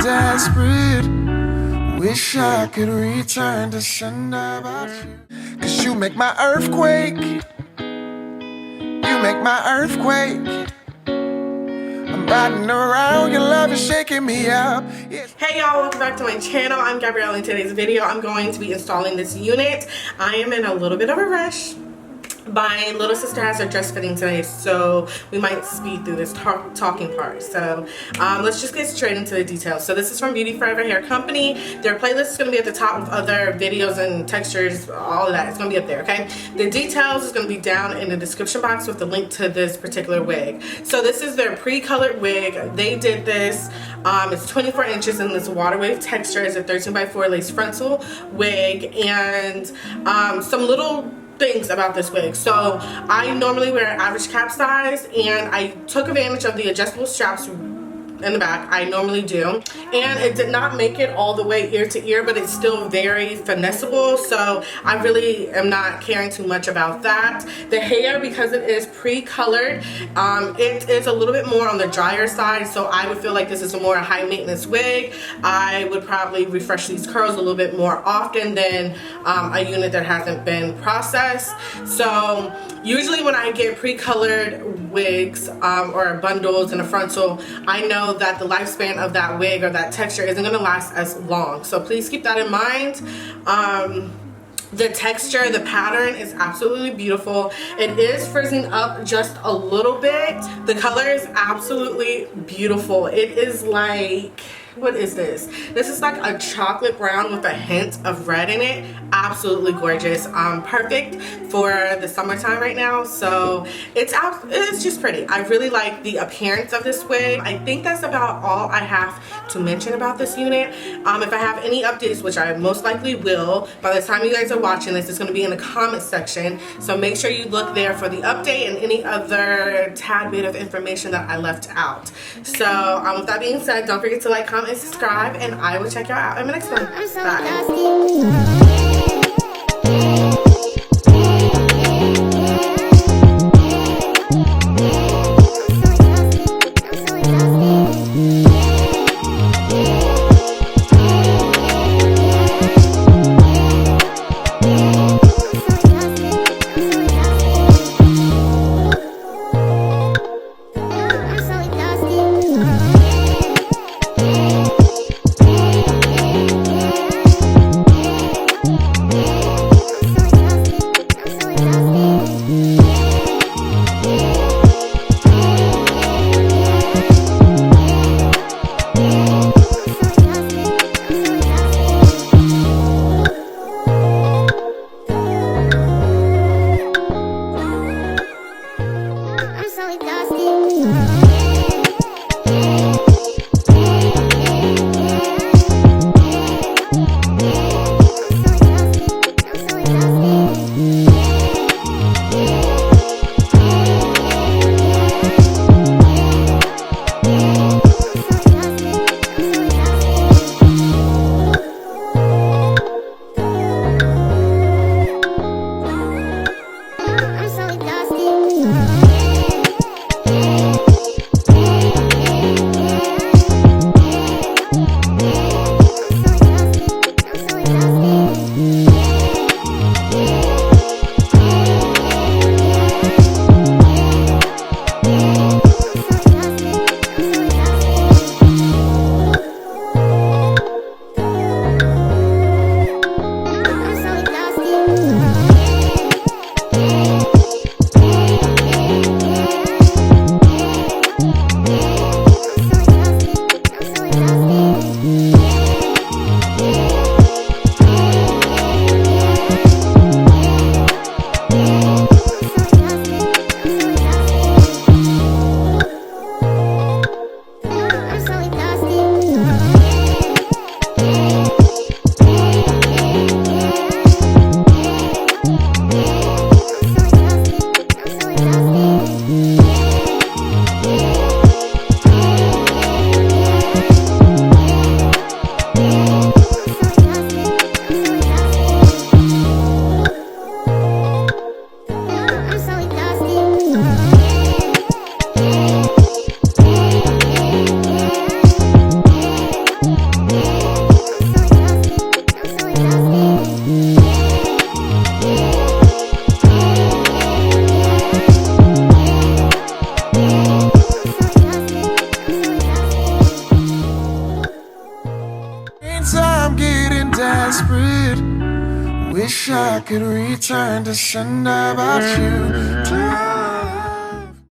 desperate. Wish I could return to send about you. Cause you make my earthquake. You make my earthquake. I'm riding around, your love is shaking me up. Hey y'all, welcome back to my channel. I'm Gabrielle. In today's video, I'm going to be installing this unit. I am in a little bit of a rush. My little sister has her dress fitting today, so we might speed through this talking part. So let's just get straight into the details. So this is from Beauty Forever Hair Company. Their playlist is going to be at the top with other videos and textures, all of that. It's going to be up there, okay? The details is going to be down in the description box with the link to this particular wig. So this is their pre-colored wig. They did this. It's 24 inches in this water wave texture. It's a 13x4 lace frontal wig, and some little things about this wig. So I normally wear average cap size, and I took advantage of the adjustable straps in the back. I normally do, and it did not make it all the way ear to ear, but it's still very finessable, so I really am not caring too much about that. The hair, because it is pre-colored, it is a little bit more on the drier side, so I would feel like this is a more high maintenance wig. I would probably refresh these curls a little bit more often than a unit that hasn't been processed. So usually when I get pre-colored wigs or bundles in a frontal, I know that the lifespan of that wig or that texture isn't going to last as long. So please keep that in mind. The texture, the pattern is absolutely beautiful. It is frizzing up just a little bit. The color is absolutely beautiful. It is like, what is this? This is like a chocolate brown with a hint of red in it. Absolutely gorgeous. Perfect for the summertime right now. So it's just pretty. I really like the appearance of this wig. I think that's about all I have to mention about this unit. If I have any updates, which I most likely will, by the time you guys are watching this, it's going to be in the comment section. So make sure you look there for the update and any other tad bit of information that I left out. So with that being said, don't forget to like, comment, and subscribe, and I will check y'all out in the next one. Bye. secret. Wish I could return to send about you.